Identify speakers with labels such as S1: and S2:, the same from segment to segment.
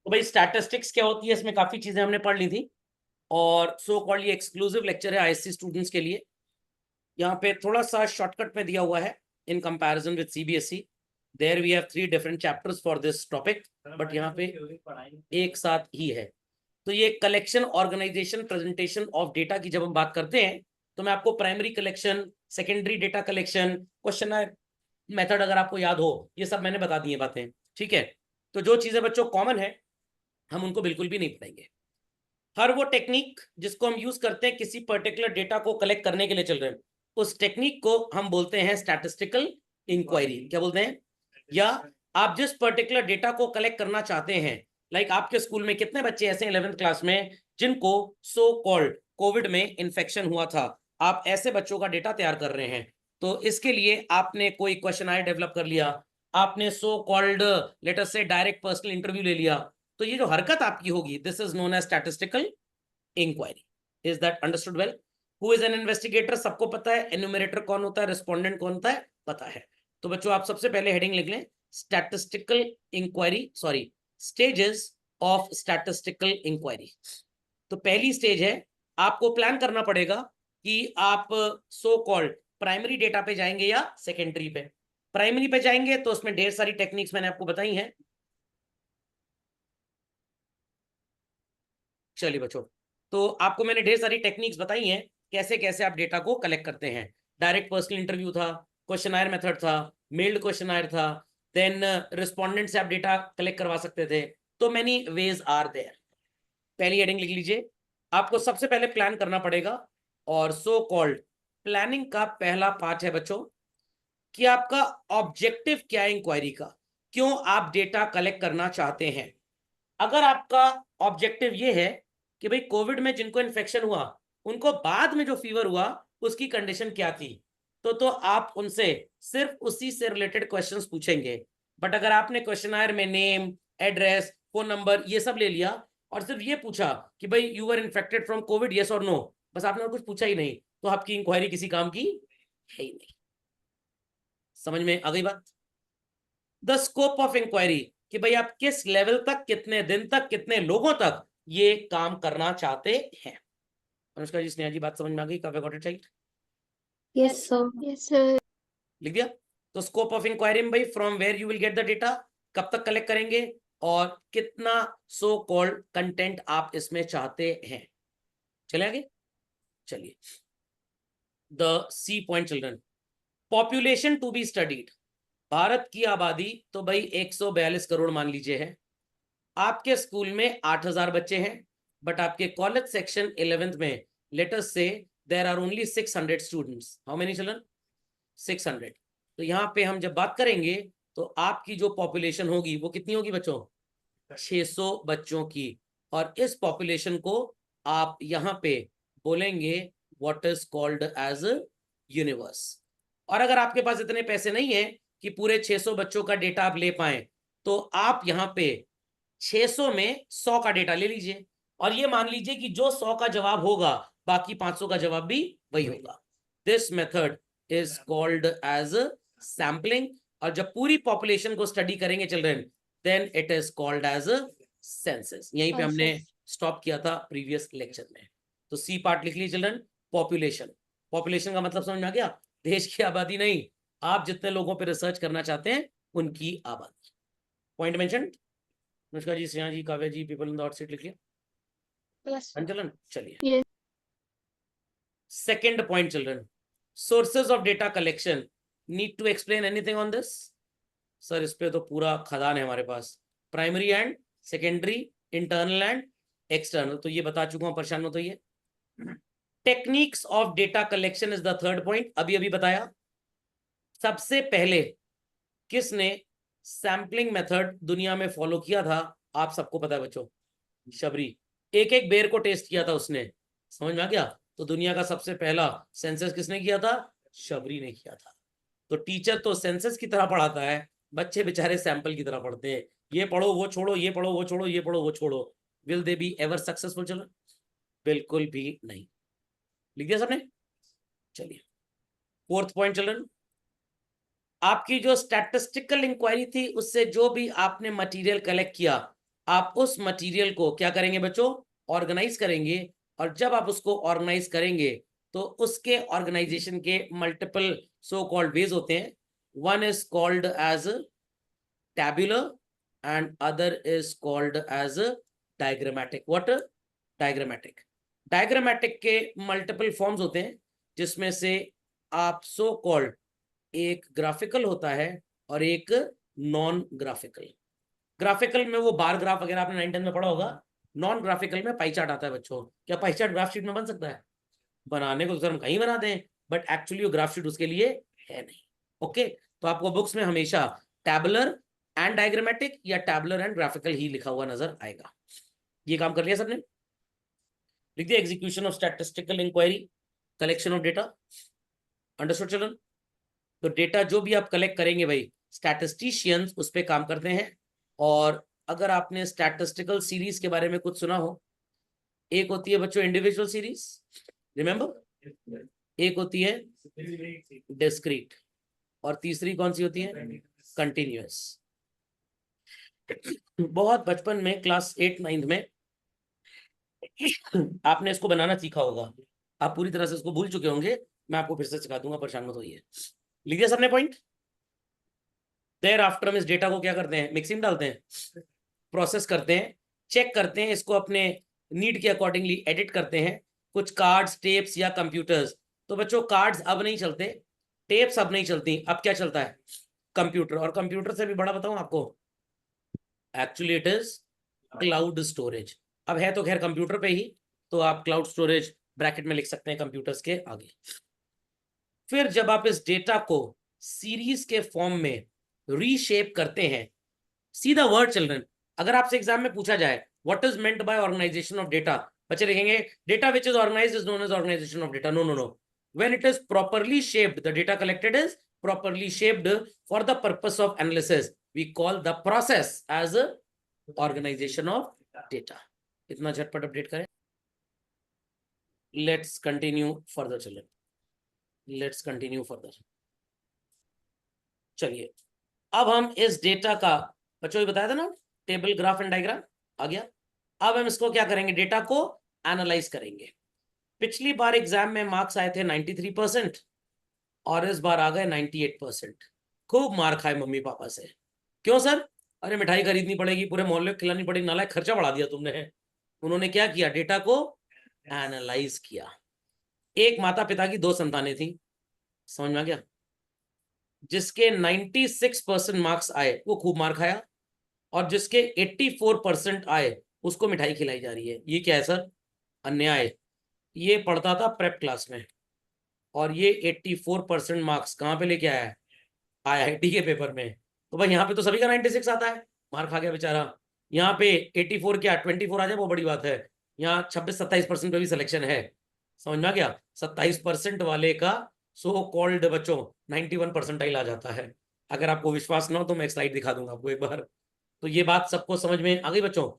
S1: तो भाई स्टैटिस्टिक्स क्या होती है, इसमें काफी चीजें हमने पढ़ ली थी, और सो कॉल्ड ये एक्सक्लूसिव लेक्चर है आईएससी स्टूडेंट्स के लिए। यहाँ पे थोड़ा सा शॉर्टकट में दिया हुआ है in comparison with CBSE. There we have 3 different chapters for this topic, but यहाँ पे एक साथ ही है। तो ये collection, organization, presentation of data की जब हम बात करते हैं, तो मैं आपको primary collection, secondary data collection, question method अगर आपको याद हो, ये सब मैंने बता दी है बातें, ठीक है। तो जो चीजें बच्चों कॉमन है, हम उनको बिल्कुल भी नहीं बताएंगे। हर वो टेक्निक जिसको हम यूज करते हैं किसी पर्टिकुलर डेटा को कलेक्ट करने के लिए चल रहे हैं, उस टेक्निक को हम बोलते हैं स्टैटिस्टिकल इंक्वायरी। क्या बोलते हैं? या आप जिस पर्टिकुलर डेटा को कलेक्ट करना चाहते हैं, लाइक आपके स्कूल में कितने बच्चे ऐसे 11th क्लास में जिनको सो कॉल्ड कोविड में इन्फेक्शन हुआ था, आप ऐसे बच्चों का डेटा तैयार कर रहे हैं। तो इसके लिए आपने कोई क्वेश्चन डेवलप कर लिया, आपने सो कॉल्ड लेट अस से डायरेक्ट पर्सनल इंटरव्यू ले लिया, तो ये जो हरकत आपकी होगी, this is known as statistical inquiry. Is that understood well? Who is an investigator सबको पता है, एन्यूमरेटर कौन होता है, रिस्पोंडेंट कौन होता है, पता है। तो बच्चों आप सबसे पहले हेडिंग लिख लें, statistical inquiry, sorry, stages of statistical inquiry. तो पहली स्टेज है, आपको प्लान करना पड़ेगा कि आप सो कॉल्ड प्राइमरी डेटा पे जाएंगे या सेकेंडरी पे। प्राइमरी पे जाएंगे तो उसमें ढेर सारी टेक्निक्स मैंने आपको बताई हैं। चलिए बच्चों, तो आपको मैंने ढेर सारी टेक्निक्स बताई हैं कैसे कैसे आप डेटा को कलेक्ट करते हैं। डायरेक्ट पर्सनल इंटरव्यू था, क्वेश्चनायर मेथड था, मेल्ड क्वेश्चनायर था, देन रिस्पोंडेंट से आप डेटा कलेक्ट करवा सकते थे। तो मेनी वेज आर देयर। पहली हेडिंग लिख लीजिए, आपको सबसे पहले प्लान करना पड़ेगा, और सो कॉल्ड प्लानिंग का पहला पार्ट है बच्चों कि आपका ऑब्जेक्टिव क्या है इंक्वायरी का, क्यों आप डेटा कलेक्ट करना चाहते हैं। अगर आपका ऑब्जेक्टिव ये है कि भाई कोविड में जिनको इन्फेक्शन हुआ, उनको बाद में जो फीवर हुआ उसकी कंडीशन क्या थी, तो आप उनसे सिर्फ उसी से रिलेटेड क्वेश्चंस पूछेंगे। बट अगर आपने क्वेश्चनायर में नेम, एड्रेस, फोन नंबर ये सब ले लिया, और सिर्फ ये पूछा कि भाई you were infected from Covid, yes और नो, बस आपने और कुछ पूछा ही नहीं, तो आपकी इंक्वायरी किसी काम की है ही नहीं। समझ में आ गई बात? द स्कोप ऑफ इंक्वायरी, कि भाई आप किस लेवल तक, कितने दिन तक, कितने लोगों तक ये काम करना चाहते हैं। अनुष्का जी, स्नेहा जी, बात समझ में आ गई? Kavya got it right?
S2: Yes sir. Yes sir.
S1: लिख दिया? तो स्कोप ऑफ इंक्वायरी में भाई from where you will get the data, कब तक कलेक्ट करेंगे, और कितना सो कॉल्ड कंटेंट आप इसमें चाहते हैं। चले आगे, चलिए। The C point children, population to be studied. Bharat की आबादी तो भाई 142 करोड़ मान लीजिए है। आपके स्कूल में 8000 बच्चे हैं, बट आपके कॉलेज सेक्शन 11th में let us say there are only 600 students. How many children? 600। तो यहाँ पे हम जब बात करेंगे, तो आपकी जो पॉपुलेशन होगी वो कितनी होगी बच्चों? 600 बच्चों की। और इस पॉपुलेशन को आप यहाँ पे बोलेंगे what is called as universe. और अगर आपके पास इतने पैसे नहीं है कि पूरे 600 बच्चों का डेटा आप ले पाए, तो आप यहाँ पे 600 में 100 का डेटा ले लीजिए, और ये मान लीजिए कि जो 100 का जवाब होगा, बाकी 500 का जवाब भी वही होगा। This method is called as sampling. और जब पूरी पॉपुलेशन को स्टडी करेंगे children, then it is called as census. यहीं पे हमने स्टॉप किया था प्रीवियस लेक्चर में। तो सी पार्ट लिख लीजिए चिल्ड्रन, पॉपुलेशन। पॉपुलेशन का मतलब समझ में आ गया? देश की आबादी नहीं, आप जितने लोगों पे रिसर्च करना चाहते हैं उनकी आबादी। Point mention? Anushka ji, Sneha ji, Kavya ji, people in the hot seat लिख लिया? चलन, चलिए। Second point children, sources of data collection. Need to explain anything on this? Sir इस पे तो पूरा खदान है हमारे पास, primary and secondary, internal and external, तो ये बता चुका हूं, परेशान मत होइए। Techniques of data collection is the third point, अभी अभी बताया। सबसे पहले किसने सैम्पलिंग मेथड दुनिया में फॉलो किया था? आप सबको पता है बच्चों, शबरी। एक एक बेर को टेस्ट किया था उसने। समझ में आ गया? तो दुनिया का सबसे पहला सेंसस किसने किया था? शबरी ने किया था। तो टीचर तो सेंसस की तरह पढ़ाता है, बच्चे बेचारे सैंपल की तरह पढ़ते हैं। ये पढ़ो वो छोड़ो, ये पढ़ो वो छोड़ो, ये पढ़ो वो छोड़ो। Will they be ever successful? चलो, बिल्कुल भी नहीं। लिख दिया सबने? चलिए, फोर्थ पॉइंट चिल्ड्रन, आपकी जो स्टैटिस्टिकल इंक्वायरी थी, उससे जो भी आपने मटेरियल कलेक्ट किया, आप उस मटेरियल को क्या करेंगे बच्चों, ऑर्गेनाइज करेंगे, और जब आप उसको ऑर्गेनाइज करेंगे तो उसके ऑर्गेनाइजेशन के मल्टीपल सो कॉल्ड वेज होते हैं. One is called as tabular and other is called as diagrammatic. What? Diagrammatic. Diagrammatic के मल्टीपल फॉर्म्स होते हैं, जिसमें से आप सो कॉल्ड एक ग्राफिकल होता है और एक नॉन ग्राफिकल. ग्राफिकल में वो बार ग्राफ वगैरह आपने 9th 10th में पढ़ा होगा. नॉन ग्राफिकल में पाई चार्ट आता है बच्चों. क्या पाई चार्ट ग्राफ शीट में बन सकता है? बनाने को तो सर हम कहीं बना दें, बट एक्चुअली वो ग्राफ शीट उसके लिए है नहीं. ओके, तो आपको बुक्स में हमेशा टैबुलर एंड डायग्रामेटिक या टैबुलर एंड ग्राफिकल ही लिखा हुआ नजर आएगा. ये काम कर लिया सबने? लिख दिया. Execution of statistical inquiry, collection of data. Understood children? तो डेटा जो भी आप कलेक्ट करेंगे भाई, स्टैटिस्टिशियंस उस पर काम करते हैं. और अगर आपने स्टैटिस्टिकल सीरीज के बारे में कुछ सुना हो, एक होती है बच्चों इंडिविजुअल सीरीज, रिमेंबर, एक होती है डिस्क्रीट, और तीसरी कौन सी होती है? कंटिन्यूअस. बहुत बचपन में क्लास 8 9th में आपने इसको बनाना सीखा होगा. आप पूरी तरह से इसको भूल चुके होंगे, मैं आपको फिर से सिखा दूंगा, परेशान मत होइए. लिख दिया सबने पॉइंट? देयर आफ्टर हम इस डेटा को क्या करते हैं? मिक्सिंग डालते हैं, प्रोसेस करते हैं, चेक करते हैं, इसको अपने नीड के अकॉर्डिंगली एडिट करते हैं. कुछ कार्ड्स, टेप्स या कंप्यूटर्स. तो बच्चों कार्ड्स अब नहीं चलते, टेप्स अब नहीं चलती, अब क्या चलता है? कंप्यूटर. और कंप्यूटर से भी बड़ा बताऊं आपको, actually it is cloud storage. अब है तो खैर कंप्यूटर पे ही, तो आप क्लाउड स्टोरेज ब्रैकेट में लिख सकते हैं कंप्यूटर्स के आगे. फिर जब आप इस डेटा को सीरीज के फॉर्म में रीशेप करते हैं, सीधा वर्ड चिल्ड्रन, अगर आपसे एग्जाम में पूछा जाए what is meant by organization of data, बच्चे लिखेंगे data which is organized is known as organization of data. No no no. When it is properly shaped, the data collected is properly shaped for the purpose of analysis, we call the process as organization of data. इतना झटपट update करें. Let's continue further children, let's continue further. चलिए, अब हम इस data का, बच्चों ये बताया था ना, टेबल, ग्राफ एंड डायग्राम आ गया. अब हम इसको क्या करेंगे? डेटा को एनालाइज करेंगे. पिछली बार एग्जाम में मार्क्स आए थे 93% और इस बार आ गए 98%. खूब मार खाए मम्मी पापा से. क्यों सर? अरे मिठाई खरीदनी पड़ेगी, पूरे मोहल्ले को खिलानी पड़ेगी, नालायक खर्चा बढ़ा दिया तुमने. उन्होंने क्या किया? डेटा को एनालाइज किया. एक माता पिता की 2 संतानें थी, समझ में आ गया? जिसके 96% मार्क्स आए वो खूब मार खाया, और जिसके 84% आए उसको मिठाई खिलाई जा रही है. ये क्या है सर? अन्याय. ये पढ़ता था प्रेप क्लास में, और ये 84% मार्क्स कहाँ पे लेके आया है? IIT के पेपर में. तो भाई यहाँ पे तो सभी का 96 आता है, मार खा गया बेचारा. यहाँ पे 84 क्या 24 आ जाए वो बड़ी बात है. यहाँ 26-27% पे भी सिलेक्शन है. समझ में आ गया? 27% वाले का सो कॉल्ड बच्चों 91 परसेंटाइल आ जाता है. अगर आपको विश्वास ना हो तो मैं एक स्लाइड दिखा दूंगा आपको एक बार. तो ये बात सबको समझ में आ गई बच्चों?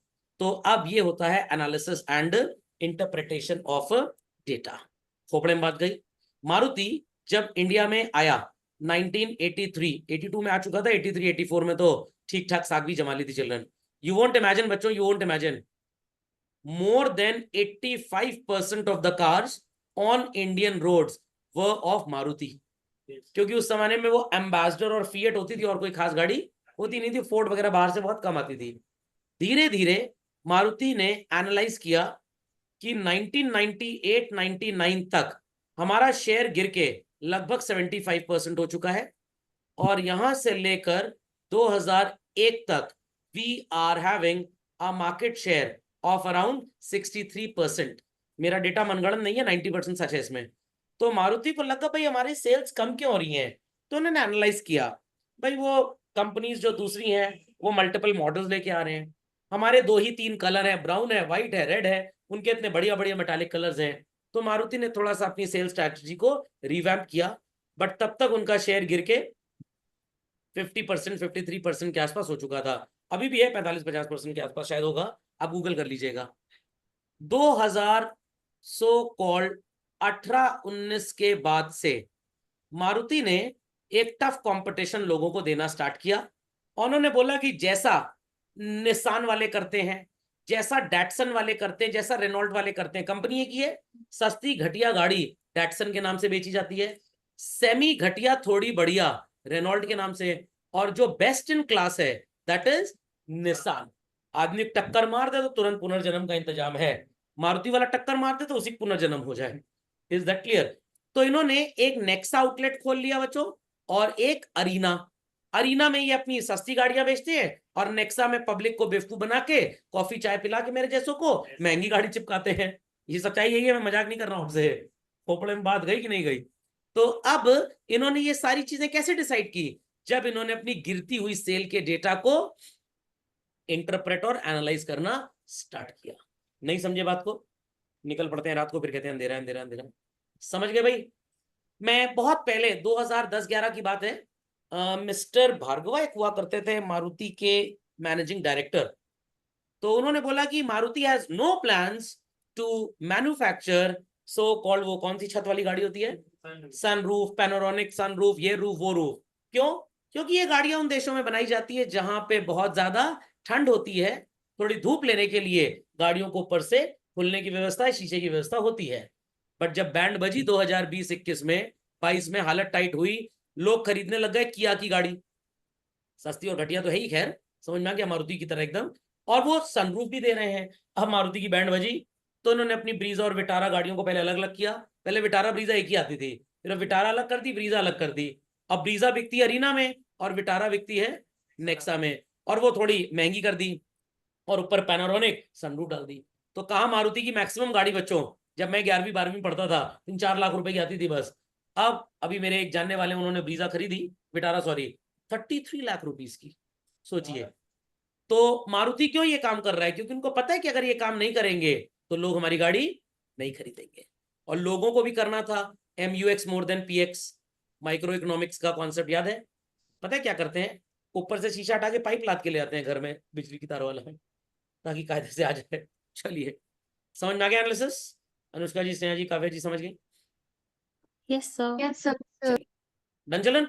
S1: तो अब ये होता है analysis and interpretation of data. खोपड़े में बात गई. मारुति जब इंडिया में आया 1983, 82 में आ चुका था, 83 84 में तो ठीक ठाक साग भी जमा ली थी चिल्ड्रन. यू वोंट इमेजिन बच्चों, you won't imagine, more than 85% of the cars on Indian roads were of Maruti. क्योंकि उस जमाने में वो एम्बेसडर और फिएट होती थी और कोई खास गाड़ी होती नहीं थी. फोर्ड वगैरह बाहर से बहुत कम आती थी. धीरे धीरे मारुति ने एनालाइज किया कि 1998-99 तक हमारा शेयर गिर के लगभग 75% हो चुका है, और यहां से लेकर 2001 तक we are having a market share of around 63%. मेरा डेटा मनगढ़ंत नहीं है, 90% सच है इसमें. तो मारुति को लगा भाई हमारी सेल्स कम क्यों हो रही हैं, तो उन्होंने एनालाइज किया भाई वो कंपनीज जो दूसरी हैं वो मल्टीपल मॉडल्स लेके आ रहे हैं, हमारे 2 ही 3 कलर हैं, ब्राउन है, व्हाइट है, रेड है, उनके इतने बढ़िया बढ़िया मेटालिक कलर्स हैं. तो मारुति ने थोड़ा सा अपनी सेल्स स्ट्रैटेजी को रिवैम्प किया, बट तब तक उनका शेयर गिर के 50% 53% के आसपास हो चुका था. अभी भी है 45-50% के आसपास शायद होगा, आप गूगल कर लीजिएगा. 2000 सो कॉल्ड 18-19 के बाद से मारुति ने एक टफ कंपटीशन लोगों को देना स्टार्ट किया. उन्होंने बोला कि जैसा निसान वाले करते हैं, जैसा डैटसन वाले करते हैं, जैसा रेनॉल्ट वाले करते हैं। कंपनी एक ही है, सस्ती घटिया गाड़ी डैटसन के नाम से बेची जाती है, सेमी घटिया थोड़ी बढ़िया रेनॉल्ट के नाम से, और जो बेस्ट इन क्लास है दैट इज निसान। आदमी टक्कर मार दे तो तुरंत पुनर्जन्म का इंतजाम है, मारुति वाला टक्कर मार दे तो उसी पुनर्जन्म हो जाए। Is that clear? तो इन्होंने एक नेक्सा आउटलेट खोल लिया बच्चों, और एक अरीना। अरीना में ये अपनी सस्ती गाड़ियां बेचते हैं, और नेक्सा में पब्लिक को बेवकूफ बना के कॉफी चाय पिला के मेरे जैसों को महंगी गाड़ी चिपकाते हैं। ये सच्चाई यही है, मैं मजाक नहीं कर रहा हूं आपसे। खोपड़े में बात गई कि नहीं गई? तो अब इन्होंने ये सारी चीजें कैसे डिसाइड की? जब इन्होंने अपनी गिरती हुई सेल के डेटा को इंटरप्रेट और एनालाइज करना स्टार्ट किया। नहीं समझे बात को? निकल पड़ते हैं रात को, फिर कहते हैं अंधेरा अंधेरा अंधेरा। समझ गए भाई? मैं बहुत पहले 2010-11 की बात है, मिस्टर भार्गवा एक हुआ करते थे मारुति के मैनेजिंग डायरेक्टर। तो उन्होंने बोला कि Maruti has no plans to manufacture so called, वो कौन सी छत वाली गाड़ी होती है, सनरूफ, पैनोरामिक सनरूफ, ये रूफ वो रूफ। क्यों? क्योंकि ये गाड़ियां उन देशों में बनाई जाती है जहां पे बहुत ज्यादा ठंड होती है, थोड़ी धूप लेने के लिए गाड़ियों को ऊपर से खुलने की व्यवस्था, शीशे की व्यवस्था होती है। बट जब बैंड बजी 2020-21 में 22 में, हालत टाइट हुई, लोग खरीदने लग गए किया की गाड़ी। सस्ती और घटिया तो है ही, खैर समझ में आ गया, मारुति की तरह एकदम, और वो सनरूफ भी दे रहे हैं। अब मारुति की बैंड बजी तो उन्होंने अपनी ब्रीजा और विटारा गाड़ियों को पहले अलग अलग किया। पहले विटारा ब्रीजा एक ही आती थी, फिर विटारा अलग कर दी, ब्रीजा अलग कर दी। अब ब्रीजा बिकती है अरीना में और विटारा बिकती है नेक्सा में, और वो थोड़ी महंगी कर दी और ऊपर पैनोरामिक सनरूफ डाल दी। तो कहा मारुति की मैक्सिमम गाड़ी बच्चों, जब मैं 11वीं-12वीं पढ़ता था 3-4 लाख रुपए की आती थी बस। अब अभी मेरे एक जानने वाले, उन्होंने ब्रीजा खरीदी, विटारा सॉरी, 33 लाख रुपीस की। सोचिए। तो मारुति क्यों ये काम कर रहा है? क्योंकि उनको पता है कि अगर ये काम नहीं करेंगे तो लोग हमारी गाड़ी नहीं खरीदेंगे। और लोगों को भी करना था MUX more than PX, micro economics का कॉन्सेप्ट याद है? पता है क्या करते हैं? ऊपर से शीशा हटा के पाइप लाद के ले आते हैं घर में, बिजली की तार वाला है, ताकि कायदे से आ जाए। चलिए, समझ में आ गया एनालिसिस? अनुष्का जी, स्नेहा जी, काव्या जी समझ गई?
S2: Yes, sir. Yes, sir.
S1: Done चलन।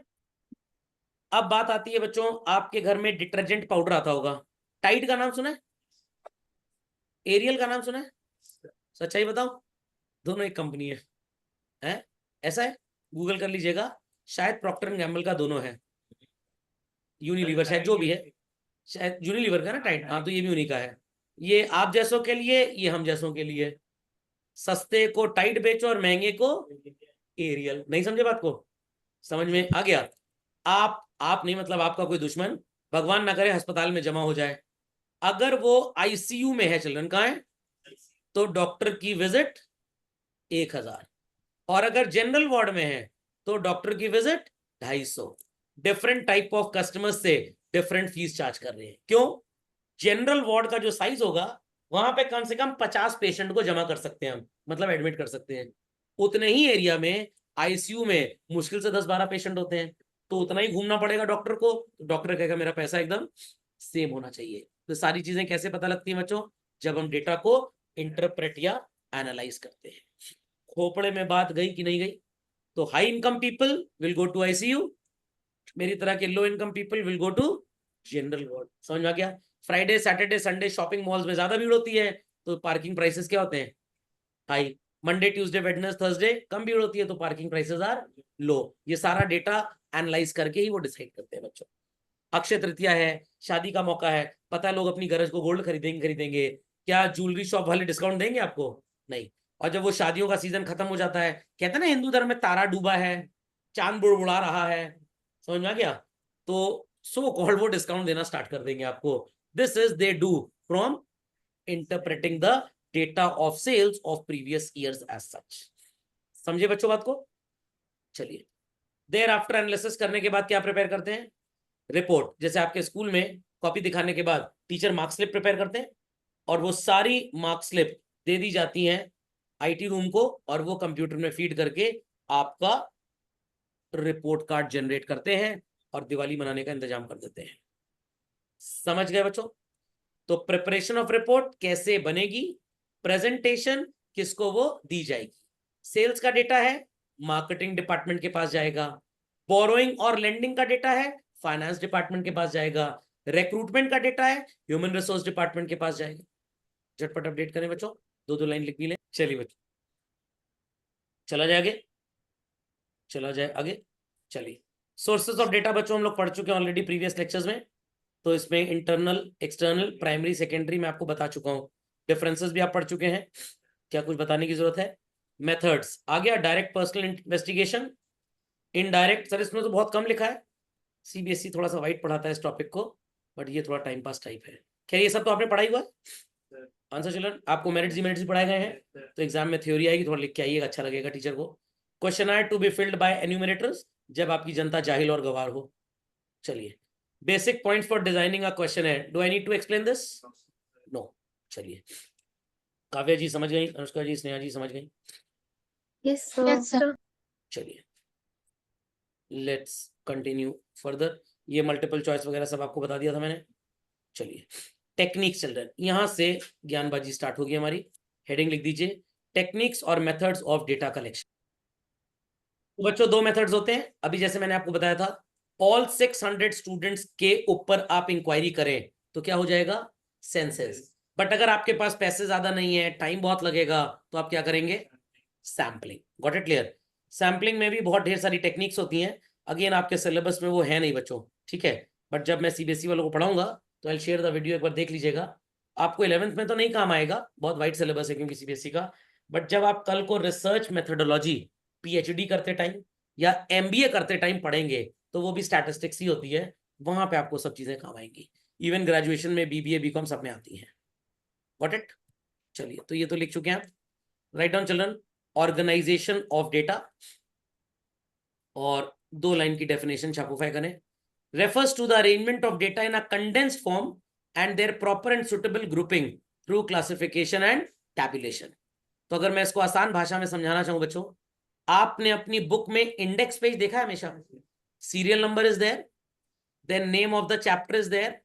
S1: अब बात आती है बच्चों, आपके घर में डिटर्जेंट पाउडर आता होगा, टाइड का नाम सुना है, एरियल का नाम सुना है? सच्चाई बताओ, दोनों एक कंपनी है? ऐसा है? गूगल कर लीजिएगा, शायद प्रॉक्टर एंड गैम्बल का दोनों है, यूनिलीवर शायद, जो भी है, शायद यूनिलीवर का ना टाइड। हाँ, तो ये भी उन्हीं का है। ये आप जैसों के लिए, ये हम जैसों के लिए। सस्ते को टाइड बेचो और महंगे को एरियल। नहीं समझे बात को? समझ में आ गया? आप नहीं, मतलब आपका कोई दुश्मन, भगवान ना करे, अस्पताल में जमा हो जाए, अगर वो ICU में है, चिल्ड्रन कहाँ है, तो डॉक्टर की विजिट 1000, और अगर जनरल वार्ड में है तो डॉक्टर की visit 250। Different type of customer से डिफरेंट फीस चार्ज कर रहे हैं। क्यों? जनरल वार्ड का जो साइज होगा, वहां पे कम से कम 50 पेशेंट को जमा कर सकते हैं हम, मतलब एडमिट कर सकते हैं। उतने ही एरिया में ICU में मुश्किल से 10-12 पेशेंट होते हैं, तो उतना ही घूमना पड़ेगा डॉक्टर को। तो डॉक्टर कहेगा मेरा पैसा एकदम सेम होना चाहिए। तो सारी चीजें कैसे पता लगती है बच्चों? जब हम डेटा को इंटरप्रेट या एनालाइज करते हैं। खोपड़े में बात गई कि नहीं गई? तो high income people will go to ICU, मेरी तरह के low income people will go to general ward. समझ में आ गया? Friday Saturday Sunday shopping malls में ज्यादा भीड़ होती है, तो पार्किंग प्राइसेस क्या होते हैं? High. Monday Tuesday Wednesday Thursday कम भीड़ होती है, तो पार्किंग प्राइसेस आर लो। ये सारा डेटा एनालाइज करके ही वो डिसाइड करते हैं बच्चों। अक्षय तृतीया है, शादी का मौका है, पता है लोग अपनी गरज को गोल्ड खरीदेंगे, क्या ज्वेलरी शॉप वाले डिस्काउंट देंगे आपको? नहीं। और जब वो शादियों का सीजन खत्म हो जाता है, कहते हैं ना हिंदू धर्म में तारा डूबा है, चांद बुड़बुड़ा रहा है, समझ में आ गया? तो सो कॉल्ड वो डिस्काउंट देना स्टार्ट कर देंगे आपको। This is they do from interpreting the data of sales of previous years as such. समझे बच्चों बात को? चलिए, देयर आफ्टर एनालिसिस करने के बाद क्या प्रिपेयर करते हैं? रिपोर्ट। जैसे आपके स्कूल में कॉपी दिखाने के बाद टीचर मार्क स्लिप प्रिपेयर करते हैं, और वो सारी मार्क स्लिप दे दी जाती हैं IT रूम को, और वो कंप्यूटर में फीड करके आपका रिपोर्ट कार्ड जनरेट करते हैं और दिवाली मनाने का इंतजाम कर देते हैं। समझ गए बच्चों? तो प्रिपरेशन ऑफ रिपोर्ट कैसे बनेगी, प्रेजेंटेशन किसको वो दी जाएगी, सेल्स का डेटा है मार्केटिंग डिपार्टमेंट के पास जाएगा, बोरोइंग और लेंडिंग का डेटा है फाइनेंस डिपार्टमेंट के पास जाएगा, रिक्रूटमेंट का डेटा है, ह्यूमन रिसोर्स डिपार्टमेंट के पास जाएगा। झटपट अपडेट करें बच्चों, दो लाइन लिख भी लें। चलिए बच्चों, चला जाए आगे, चला जाए आगे। चलिए, सोर्सेज ऑफ डेटा बच्चों हम लोग पढ़ चुके हैं ऑलरेडी प्रीवियस लेक्चर्स में। तो इसमें इंटरनल, एक्सटर्नल, प्राइमरी, सेकेंडरी मैं आपको बता चुका हूँ। डिफरेंसेस भी आप पढ़ चुके हैं, क्या कुछ बताने की जरूरत है? मेथड्स आ गया, direct personal investigation, indirect. Sir इसमें तो बहुत कम लिखा है, सीबीएसई थोड़ा सा वाइट पढ़ाता है इस टॉपिक को, बट ये थोड़ा टाइम पास टाइप है। खैर ये सब तो आपने पढ़ाई हुआ है। आंसर चिल्ड्रन, आपको मेरिट्स पढ़ाए गए हैं, तो एग्जाम में थ्योरी आएगी, थोड़ा लिख के आइएगा, अच्छा लगेगा टीचर को। Question are to be filled by enumerators, जब आपकी जनता जाहिल और गवार हो। चलिए, basic points for designing a question है, do I need to explain this? No. चलिए, काव्या जी समझ गई, अनुष्का जी, स्नेहा जी समझ गई?
S2: Yes, sir.
S1: चलिए, लेट्स कंटिन्यू फर्दर। ये मल्टीपल चॉइस वगैरह सब आपको बता दिया था मैंने। चलिए, टेक्निक्स चिल्ड्रन, यहां से ज्ञानबाजी स्टार्ट होगी हमारी। हेडिंग लिख दीजिए, टेक्निक्स और मेथड्स ऑफ डेटा कलेक्शन। तो बच्चों दो मेथड्स होते हैं, अभी जैसे मैंने आपको बताया था, ऑल 600 स्टूडेंट्स के ऊपर आप इंक्वायरी करें तो क्या हो जाएगा? सेंसस। बट अगर आपके पास पैसे ज्यादा नहीं है, टाइम बहुत लगेगा, तो आप क्या करेंगे? Sampling. Got it clear? Sampling में भी बहुत ढेर सारी टेक्निक्स होती हैं, अगेन आपके सिलेबस में वो है नहीं बच्चों, ठीक है? बट जब मैं सीबीएसई वालों को पढ़ाऊंगा तो आई शेयर द वीडियो, एक बार देख लीजिएगा। आपको 11th में तो नहीं काम आएगा, बहुत वाइड सिलेबस है क्योंकि सीबीएसई का। बट जब आप कल को रिसर्च मेथोडोलॉजी पीएचडी करते टाइम या एमबीए करते टाइम पढ़ेंगे, तो वो भी स्टैटिस्टिक्स ही होती है, वहां पे आपको सब चीजें काम आएंगी। इवन ग्रेजुएशन में बीबीए बीकॉम सब में आती हैं। Got it? चलिए, तो ये तो लिख चुके हैं आप। Write down children, organization of data, और दो लाइन की डेफिनेशन छापोफाई करें। Refers to the arrangement of data in a condensed form and their proper and suitable grouping through classification and tabulation. तो अगर मैं इसको आसान भाषा में समझाना चाहूं बच्चों, आपने अपनी बुक में इंडेक्स पेज देखा है हमेशा? Serial number is there, then name of the chapter is there,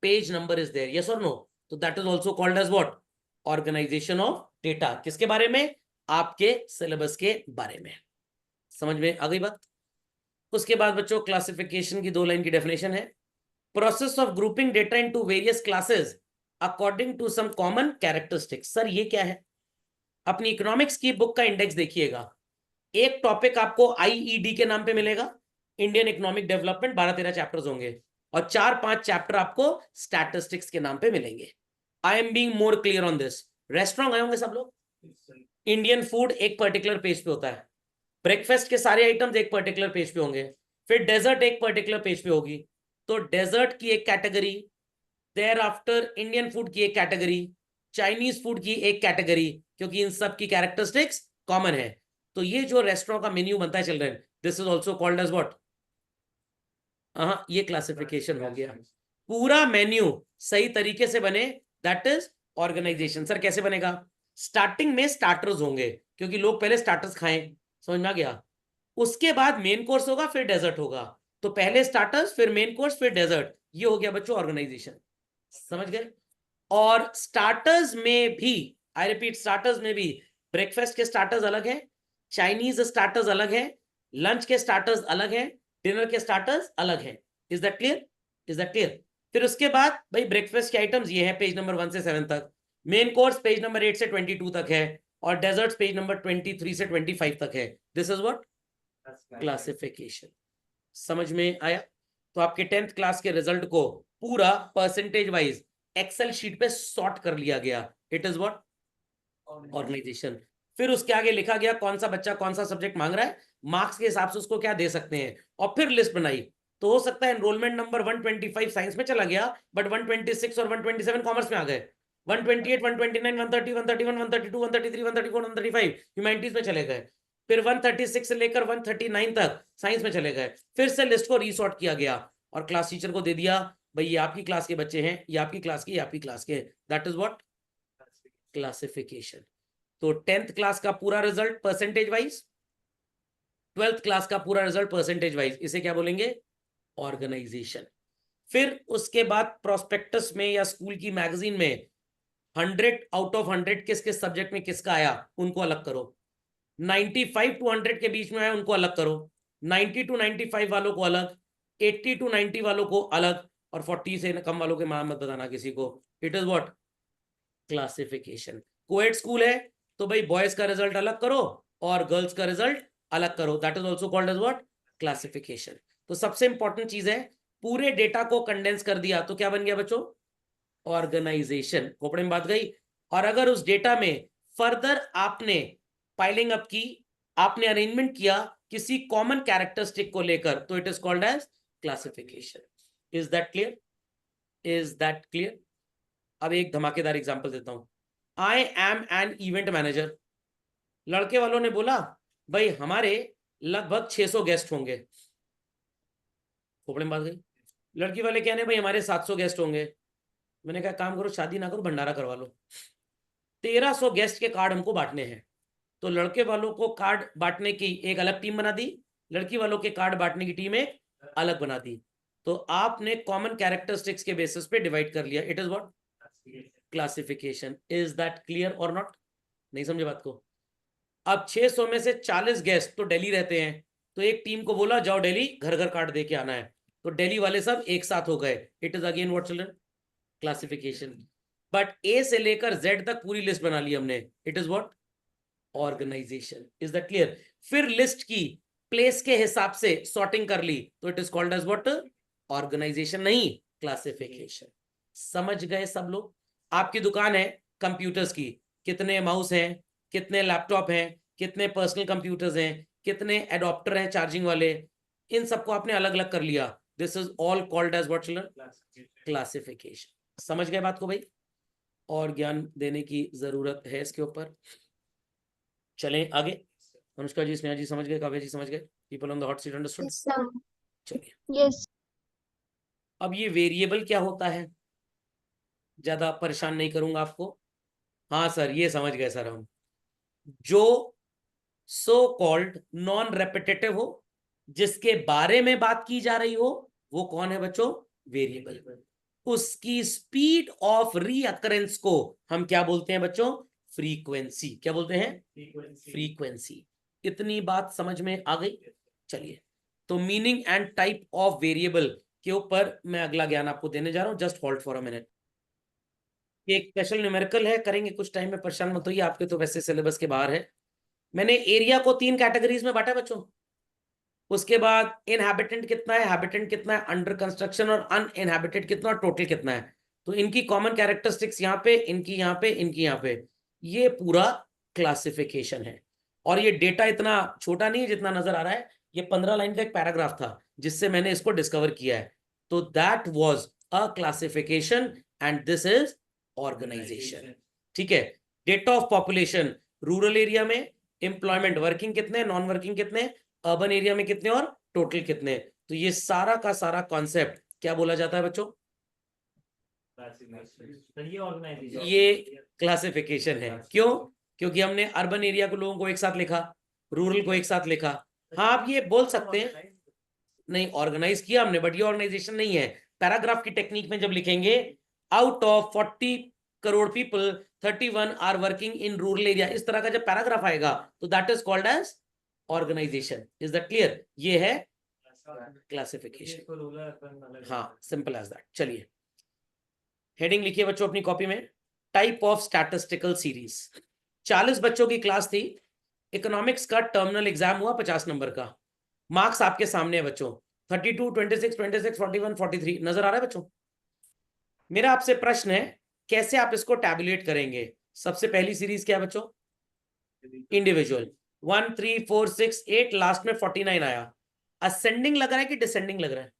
S1: page number is there, yes और नो? तो that is also called as what? Organization of data. किसके बारे में? आपके सिलेबस के बारे में। समझ में आ गई बात? उसके बाद बच्चों क्लासिफिकेशन की दो लाइन की डेफिनेशन है, process of grouping data into various classes according to some common characteristics. Sir ये क्या है? अपनी इकोनॉमिक्स की बुक का इंडेक्स देखिएगा, एक टॉपिक आपको आईईडी के नाम पे मिलेगा, इंडियन इकोनॉमिक डेवलपमेंट, 12-13 चैप्टर्स होंगे, और 4-5 चैप्टर आपको स्टैटिस्टिक्स के नाम पे मिलेंगे। I am being more clear on this. Restaurant गए होंगे सब लोग, इंडियन फूड एक पर्टिकुलर पेज पे होता है, ब्रेकफास्ट के सारे आइटम्स एक पर्टिकुलर पेज पे होंगे, फिर डेजर्ट एक पर्टिकुलर पेज पे होगी, तो डेजर्ट की एक category, thereafter Indian food की एक कैटेगरी, चाइनीज फूड की एक कैटेगरी, क्योंकि इन सब की कैरेक्टरिस्टिक्स कॉमन है। तो ये जो रेस्टोरेंट का मेन्यू बनता है children, this is also called as what? ये क्लासिफिकेशन हो गया। पूरा मेन्यू सही तरीके से बने, दैट इज ऑर्गेनाइजेशन। सर कैसे बनेगा? स्टार्टिंग में स्टार्टर्स होंगे, क्योंकि लोग पहले स्टार्टर्स खाएं, समझ में आ गया? उसके बाद मेन कोर्स होगा, फिर डेजर्ट होगा, तो पहले स्टार्टर्स, फिर मेन कोर्स, फिर डेजर्ट। ये हो गया बच्चों ऑर्गेनाइजेशन। समझ गए? और स्टार्टर्स में भी, आई रिपीट, स्टार्टर्स में भी ब्रेकफास्ट के स्टार्टर्स अलग हैं, चाइनीज स्टार्टर्स अलग हैं, लंच के स्टार्टर्स अलग हैं, डिनर के स्टार्टर्स अलग हैं। Is that clear? Is that clear? फिर उसके बाद भाई ब्रेकफास्ट के आइटम्स ये है पेज नंबर 1 से 7 तक, मेन कोर्स पेज नंबर 8 से 22 तक है, और डेजर्ट्स पेज नंबर 23 से 25 तक है। This is what? क्लासिफिकेशन। समझ में आया? तो आपके 10th क्लास के रिजल्ट को पूरा परसेंटेज वाइज एक्सेल शीट पे सॉर्ट कर लिया गया। It is what? ऑर्गेनाइजेशन। फिर उसके आगे लिखा गया कौन सा बच्चा कौन सा सब्जेक्ट मांग रहा है, मार्क्स के हिसाब से उसको क्या दे सकते हैं, और फिर लिस्ट बनाई। तो हो सकता है एनरोलमेंट नंबर 125 साइंस में चला गया, बट 126 और 127 कॉमर्स में आ गए, 128, 129, 130, 131, 132, 133, 134, 135 ह्यूमैनिटीज में चले गए, फिर 136 से लेकर 139 तक साइंस में चले गए। फिर से लिस्ट को रीसॉर्ट किया गया और क्लास टीचर को दे दिया, भाई ये आपकी क्लास के बच्चे हैं, ये आपकी क्लास के, ये आपकी क्लास के। That is what? क्लासिफिकेशन। तो 10th क्लास का पूरा result percentage wise, 12th class का पूरा रिजल्ट परसेंटेज वाइज, इसे क्या बोलेंगे? ऑर्गेनाइजेशन। फिर उसके बाद प्रोस्पेक्टस में या स्कूल की मैगजीन में 100 आउट ऑफ 100 किस किस सब्जेक्ट में किसका आया, उनको अलग करो। 95 to 100 के बीच में आया, उनको अलग करो। 90 to 95 वालों को अलग, 80 to 90 वालों को अलग, और 40 से कम वालों के नाम मत बताना किसी को। It is what? Classification. Coed school है तो भाई बॉयज का रिजल्ट अलग करो और गर्ल्स का रिजल्ट अलग करो, that is also called as what? Classification. तो सबसे इंपॉर्टेंट चीज है, पूरे डेटा को कंडेंस कर दिया तो क्या बन गया बच्चों? ऑर्गेनाइजेशन। खोपड़े में बात गई। और अगर उस डेटा में फर्दर आपने पाइलिंग अप की, आपने अरेंजमेंट किया किसी कॉमन कैरेक्टरिस्टिक को लेकर, तो it is called as classification. Is that clear? Is that clear? अब एक धमाकेदार एग्जांपल देता हूं। I am an event manager. लड़के वालों ने बोला भाई हमारे लगभग 600 गेस्ट होंगे। खोपड़े में बात गई। लड़की वाले कहने भाई हमारे 700 गेस्ट होंगे। मैंने कहा काम करो, शादी ना करो, भंडारा करवा लो। 1300 गेस्ट के कार्ड हमको बांटने हैं। तो लड़के वालों को कार्ड बांटने की एक अलग टीम बना दी, लड़की वालों के कार्ड बांटने की टीम एक अलग बना दी। तो आपने कॉमन कैरेक्टरिस्टिक्स के बेसिस पे डिवाइड कर लिया। It is what? Classification. Is that clear और नॉट? नहीं समझे बात को? अब 600 में से 40 गेस्ट तो दिल्ली रहते हैं, तो एक टीम को बोला जाओ दिल्ली घर घर कार्ड दे के आना है, तो दिल्ली वाले सब एक साथ हो गए। It is again what children? Classification. But A से लेकर जेड तक पूरी लिस्ट बना ली हमने। It is what? Organisation. Is that clear? फिर लिस्ट की प्लेस के हिसाब से सॉर्टिंग कर ली, तो it is called as what? Organisation, नहीं क्लासिफिकेशन। समझ गए सब लोग? आपकी दुकान है कंप्यूटर्स की, कितने माउस हैं, कितने लैपटॉप हैं, कितने पर्सनल कंप्यूटर्स हैं, कितने एडॉप्टर हैं चार्जिंग वाले, इन सबको आपने अलग अलग कर लिया। This is all called as what children? Classification. समझ गए बात को भाई? और ज्ञान देने की जरूरत है इसके ऊपर? चलें आगे। अनुष्का जी, स्नेहा जी समझ गए, काव्या जी समझ गए? People on the hot seat understood?
S2: Yes, sir.
S1: चलिए,
S2: Yes.
S1: अब ये वेरिएबल क्या होता है, ज्यादा परेशान नहीं करूंगा आपको। हाँ सर ये समझ गए सर हम। जो सो कॉल्ड नॉन रेपिटेटिव हो, जिसके बारे में बात की जा रही हो, वो कौन है बच्चों? वेरिएबल। उसकी स्पीड ऑफ रीअकरेंस को हम क्या बोलते हैं बच्चों? फ्रीक्वेंसी। क्या बोलते हैं? फ्रीक्वेंसी। इतनी बात समझ में आ गई? चलिए, तो meaning and type of variable के ऊपर मैं अगला ज्ञान आपको देने जा रहा हूं। Just hold for a minute. एक स्पेशल न्यूमेरिकल है, करेंगे कुछ टाइम में, परेशान मत होइए, आपके तो वैसे सिलेबस के बाहर है। मैंने एरिया को 3 कैटेगरीज में बांटा बच्चों। उसके बाद इनहैबिटेंट कितना है, हैबिटेंट कितना है, अंडर कंस्ट्रक्शन और अनइनहैबिटेड कितना, और टोटल कितना है। तो इनकी कॉमन कैरेक्टरिस्टिक्स यहाँ पे, इनकी यहाँ पे, इनकी यहाँ पे, ये पूरा क्लासिफिकेशन है। और ये डेटा इतना छोटा नहीं है जितना नजर आ रहा है, ये 15 लाइन का एक पैराग्राफ था जिससे मैंने इसको डिस्कवर किया है। तो that was a classification and this is organization. ठीक है। Data of population, rural area में एम्प्लॉयमेंट, वर्किंग कितने, नॉन वर्किंग कितने, अर्बन एरिया में कितने, और टोटल कितने। तो ये सारा का सारा कॉन्सेप्ट क्या बोला जाता है बच्चों? ये क्लासिफिकेशन है। क्यों? क्योंकि हमने अर्बन एरिया के लोगों को एक साथ लिखा, रूरल को एक साथ लिखा। हाँ आप ये बोल सकते हैं, नहीं ऑर्गेनाइज किया हमने, बट ये ऑर्गेनाइजेशन नहीं है। पैराग्राफ की टेक्निक में जब लिखेंगे out of 40 crore people 31 are working in rural area, इस तरह का जब पैराग्राफ आएगा तो that is called as organization. Is that clear? ये है क्लासिफिकेशन। हाँ सिंपल एज दैट। चलिए, हेडिंग लिखिए बच्चों अपनी कॉपी में, टाइप ऑफ स्टैटिस्टिकल सीरीज। 40 बच्चों की क्लास थी। इकोनॉमिक्स का टर्मिनल एग्जाम हुआ 50 नंबर का। मार्क्स आपके सामने है बच्चों, 32, 26, 26, 41, 43 नजर आ रहा है बच्चों? मेरा आपसे प्रश्न है, कैसे आप इसको टैबुलेट करेंगे? सबसे पहली सीरीज क्या है बच्चों? इंडिविजुअल। 1, 3, 4, 6, 8, लास्ट में 49 आया। असेंडिंग लग रहा है कि डिसेंडिंग लग रहा है?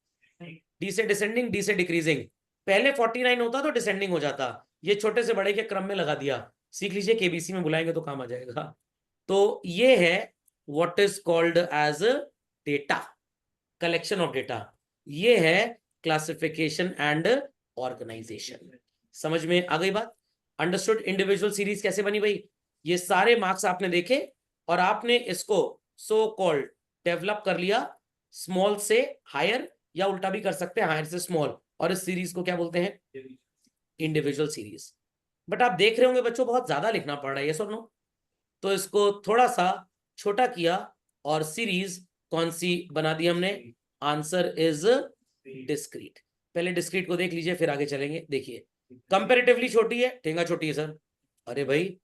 S1: डी से डिसेंडिंग, डी से डिक्रीजिंग। पहले 49 होता तो डिसेंडिंग हो जाता, ये छोटे से बड़े के क्रम में लगा दिया। सीख लीजिए, केबीसी में बुलाएंगे तो काम आ जाएगा। तो ये है what is called as data, collection of data. ये है क्लासिफिकेशन एंड ऑर्गेनाइजेशन। समझ में आ गई बात? अंडरस्टूड? इंडिविजुअल सीरीज कैसे बनी भाई? ये सारे मार्क्स आपने देखे और आपने इसको सो कॉल्ड डेवलप कर लिया, स्मॉल से हायर या उल्टा भी कर सकते हैं, हायर से स्मॉल, और इस सीरीज को क्या बोलते हैं? Individual series. बट आप देख रहे होंगे बच्चों बहुत ज्यादा लिखना पड़ रहा है, ये सब नो। तो इसको थोड़ा सा छोटा किया और सीरीज कौन सी बना दी हमने? Answer is discrete. पहले डिस्क्रीट को देख लीजिए फिर आगे चलेंगे। देखिए कंपैरेटिवली छोटी है, ठेंगा छोटी है सर। अरे भाई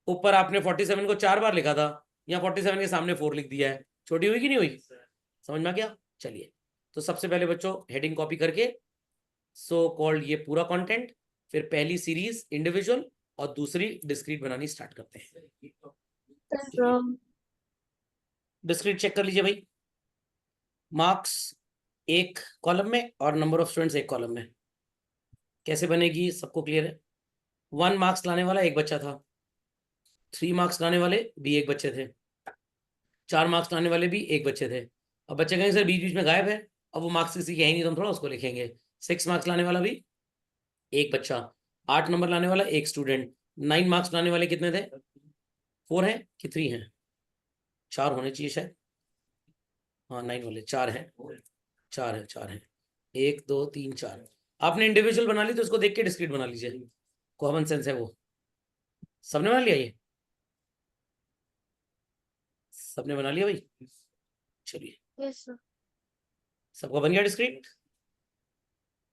S1: ऊपर आपने 47 को 4 बार लिखा था, यहाँ 47 के सामने 4 लिख दिया है, छोटी हुई कि नहीं हुई? समझ में आ गया? चलिए तो सबसे पहले बच्चों हेडिंग कॉपी करके सो कॉल्ड ये पूरा कंटेंट, फिर पहली सीरीज इंडिविजुअल और दूसरी डिस्क्रीट बनानी स्टार्ट करते हैं। डिस्क्रीट चेक कर लीजिए भाई, मार्क्स एक कॉलम में और नंबर ऑफ स्टूडेंट्स एक कॉलम में। कैसे बनेगी सबको क्लियर है? 1 मार्क्स लाने वाला एक बच्चा था, 3 मार्क्स लाने वाले भी एक बच्चे थे, 4 मार्क्स लाने वाले भी एक बच्चे थे। अब बच्चे कहेंगे सर बीच बीच में गायब है, अब वो मार्क्स किसी के है ही नहीं तो हम थोड़ा उसको लिखेंगे। 6 मार्क्स लाने वाला भी एक बच्चा, 8 नंबर लाने वाला एक स्टूडेंट, 9 मार्क्स लाने वाले कितने थे? 4 हैं कि 3 हैं? 4 होने चाहिए शायद, हाँ 9 वाले 4 हैं, 4 हैं, 1 2 3 4। आपने इंडिविजुअल बना ली तो उसको देख के डिस्क्रीट बना लीजिए, कॉमन सेंस है वो। सबने बना लिया? ये सबने बना लिया भाई? चलिए सबका बन गया डिस्क्रीट।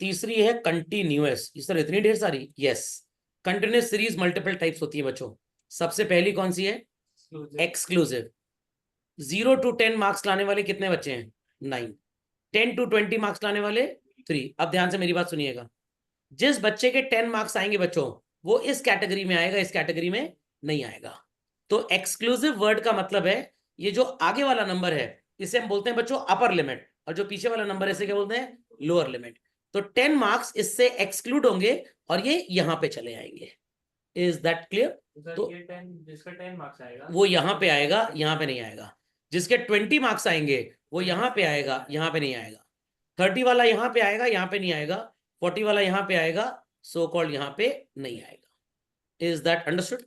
S1: तीसरी है कंटिन्यूअस, इस तरह इतनी ढेर सारी, yes continuous series multiple types होती है बच्चों। सबसे पहली कौन सी है? एक्सक्लूसिव। 0 to 10 मार्क्स लाने वाले कितने बच्चे हैं? 9। 10 to 20 मार्क्स लाने वाले 3। अब ध्यान से मेरी बात सुनिएगा, जिस बच्चे के 10 मार्क्स आएंगे बच्चों वो इस कैटेगरी में आएगा, इस कैटेगरी में नहीं आएगा। तो एक्सक्लूसिव वर्ड का मतलब है ये जो आगे वाला नंबर है इसे हम बोलते हैं बच्चों अपर लिमिट, और जो पीछे वाला नंबर है इसे क्या बोलते हैं? Lower limit. तो 10 मार्क्स इससे एक्सक्लूड होंगे और ये यहां पे चले आएंगे। Is that clear? तो
S3: जिसका 10 मार्क्स आएगा
S1: वो यहाँ पे आएगा, यहाँ पे नहीं आएगा। जिसके 20 मार्क्स आएंगे वो यहाँ पे आएगा, यहाँ पे नहीं आएगा। 30 वाला यहाँ पे आएगा, यहाँ पे नहीं आएगा। 40 वाला यहाँ पे आएगा, सो कॉल्ड यहाँ पे नहीं आएगा। Is that understood?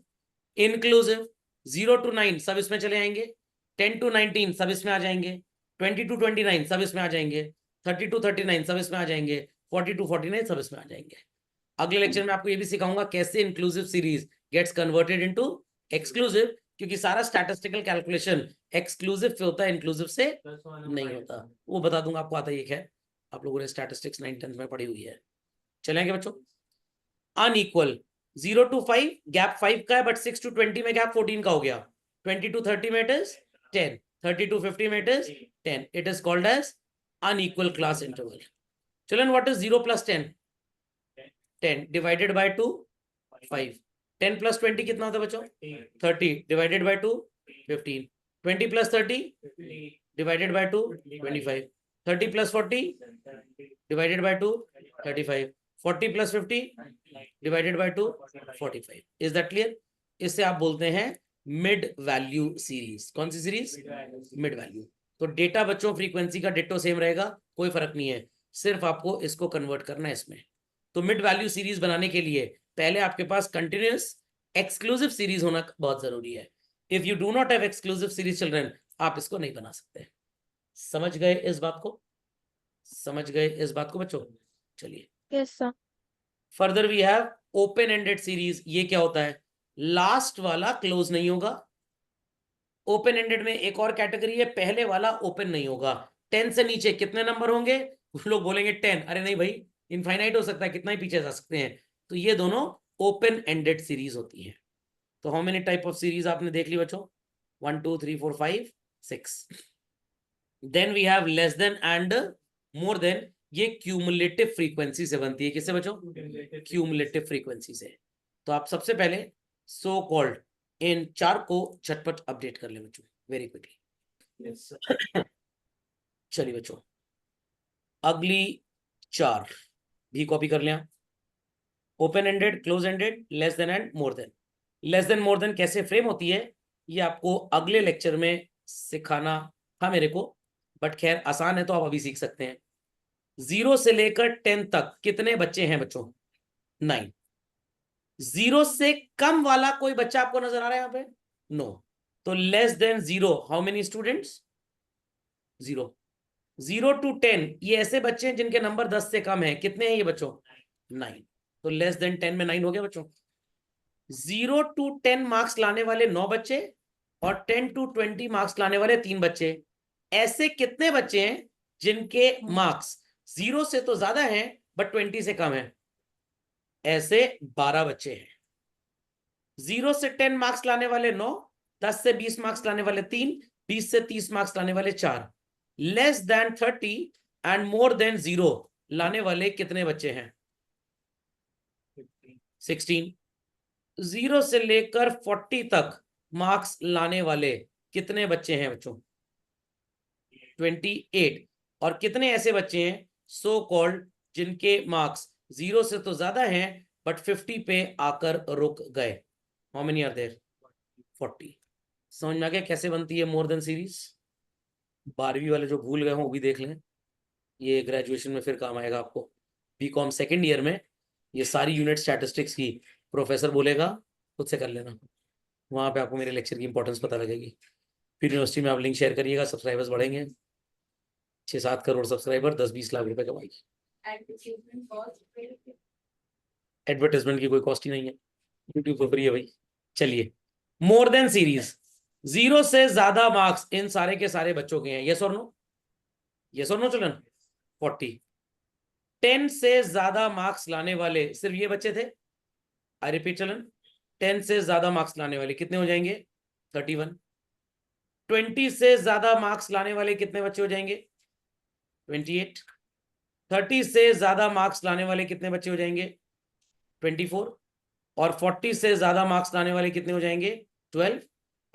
S1: Inclusive 0 to 9 सब इसमें चले आएंगे, 10 to 19 सब इसमें आ जाएंगे, 20 to 29 सब इसमें आ जाएंगे, 30 to 39 सब इसमें आ जाएंगे, 40 to 49 सब इसमें आ जाएंगे। अगले लेक्चर में आपको ये भी सिखाऊंगा कैसे inclusive series gets converted into exclusive, क्योंकि सारा स्टैटिस्टिकल कैलकुलेशन एक्सक्लूसिव से होता है, इंक्लूसिव से नहीं होता। वो बता दूंगा आपको, आता ही है, आप लोगों ने स्टैटिस्टिक्स 9th-10th में पढ़ी हुई है। चलेंगे बच्चों? अनइक्वल 0 to 5 गैप 5 का है, बट 6 to 20 में गैप 14 का हो गया। 20 to 30 में इट इज 10, 30 to 50 में it is 10। It is called as unequal class interval. चलन what is 0 plus 10? 10 divided by 2 5। 10 plus 20 कितना होता है बच्चों? 30 divided by 2 15। 20 plus 30 divided by 2 25। 30 plus 40 divided by 2 35। 40 plus 50 divided by 2 45। Is that clear? इससे आप बोलते हैं मिड वैल्यू सीरीज। कौन सी सीरीज? Mid value. तो डेटा बच्चों फ्रीक्वेंसी का डिट्टो सेम रहेगा, कोई फर्क नहीं है, सिर्फ आपको इसको कन्वर्ट करना है इसमें। तो मिड वैल्यू सीरीज बनाने के लिए पहले आपके पास कंटिन्यूअस एक्सक्लूसिव सीरीज होना बहुत जरूरी है। If you do not have exclusive series children, आप इसको नहीं बना सकते। समझ गए इस बात को? समझ गए इस बात को बच्चों? चलिए
S2: Yes, sir.
S1: Further we have open ended series. ये क्या होता है? लास्ट वाला क्लोज नहीं होगा। ओपन एंडेड में एक और कैटेगरी है, पहले वाला ओपन नहीं होगा। 10 से नीचे कितने नंबर होंगे? लोग बोलेंगे 10, अरे नहीं भाई इनफाइनाइट हो सकता है, कितना ही पीछे जा सकते हैं। तो ये दोनों ओपन एंडेड सीरीज होती है। तो how many type of series आपने देख ली बच्चों? 1 2 3 4 5 6। Then we have less than and more than. ये क्यूमुलेटिव फ्रीक्वेंसी से बनती है। किससे बच्चों? क्यूमुलेटिव फ्रीक्वेंसी से। तो आप सबसे पहले सो कॉल्ड इन 4 को झटपट अपडेट कर ले बच्चों, वेरी क्विकली। चलिए बच्चों अगली 4 भी कॉपी कर लें। Open ended, close ended, less than and more then. Less than more than कैसे फ्रेम होती है ये आपको अगले लेक्चर में सिखाना था मेरे को, बट खैर आसान है तो आप अभी सीख सकते हैं। 0 से लेकर 10 तक कितने बच्चे हैं बच्चों? 9। 0 से कम वाला कोई बच्चा आपको नजर आ रहा है यहाँ पे? नो। तो less than 0 how many students? 0। 0 to 10 ये ऐसे बच्चे हैं जिनके नंबर 10 से कम है। कितने हैं ये बच्चों? 9। तो लेस देन 10 में 9 हो गया बच्चों। 0 to 10 मार्क्स लाने वाले 9 बच्चे और 10 to 20 मार्क्स लाने वाले 3 बच्चे। ऐसे कितने बच्चे हैं जिनके मार्क्स 0 से तो ज्यादा हैं बट 20 से कम है, ऐसे 12 बच्चे हैं। 0 से 10 मार्क्स लाने वाले 9, 10 से 20 मार्क्स लाने वाले 3, 20 से 30 मार्क्स लाने वाले 4, less than 30 and more then 0 लाने वाले कितने बच्चे हैं? 16। 0 से लेकर 40 तक मार्क्स लाने वाले कितने बच्चे हैं बच्चों? 28। और कितने ऐसे बच्चे हैं सो कॉल्ड जिनके मार्क्स 0 से तो ज्यादा हैं बट 50 पे आकर रुक गए? How many are there? 40। समझ में आ गया कैसे बनती है मोर देन सीरीज? 12वीं वाले जो भूल गए हो वो भी देख लें, ये ग्रेजुएशन में फिर काम आएगा आपको। बीकॉम सेकेंड ईयर में ये सारी यूनिट स्टैटिस्टिक्स की प्रोफेसर बोलेगा, खुद से कर लेना, वहां पे आपको मेरे लेक्चर की इंपॉर्टेंस पता लगेगी। फिर यूनिवर्सिटी में आप लिंक शेयर करिएगा, सब्सक्राइबर्स बढ़ेंगे, 6-7 करोड़ सब्सक्राइबर, 10-20 लाख रुपए कमाएगी। एडवर्टाइजमेंट की कोई कॉस्ट ही नहीं है, यूट्यूब पर फ्री है भाई। चलिए, मोर देन सीरीज, 0 से ज्यादा मार्क्स इन सारे के सारे बच्चों के हैं, यस और नो? यस और नो चिल्ड्रन? 40। 10 से ज्यादा मार्क्स लाने वाले सिर्फ ये बच्चे थे। आई रिपीट चिल्ड्रन, 10 से ज्यादा मार्क्स लाने वाले कितने हो जाएंगे? 31। 20 से ज्यादा मार्क्स लाने वाले कितने बच्चे हो जाएंगे? 28। 30 से ज्यादा मार्क्स लाने वाले कितने बच्चे हो जाएंगे? 24। और 40 से ज्यादा मार्क्स लाने वाले कितने हो जाएंगे? 12।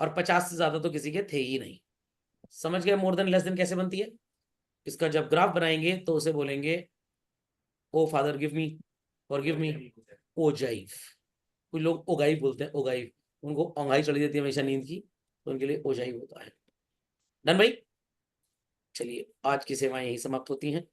S1: और 50 से ज्यादा तो किसी के थे ही नहीं। समझ गए मोर देन लेस देन कैसे बनती है? इसका जब ग्राफ बनाएंगे तो उसे बोलेंगे ओ फादर गिव मी और गिव मी ओजाइव। कुछ लोग ओगाइव बोलते हैं, ओगाइव, उनको ओंघाई चढ़ी देती है हमेशा नींद की, तो उनके लिए ओजाइव होता है। डन भाई? चलिए, आज की सेवाएं यही समाप्त होती हैं।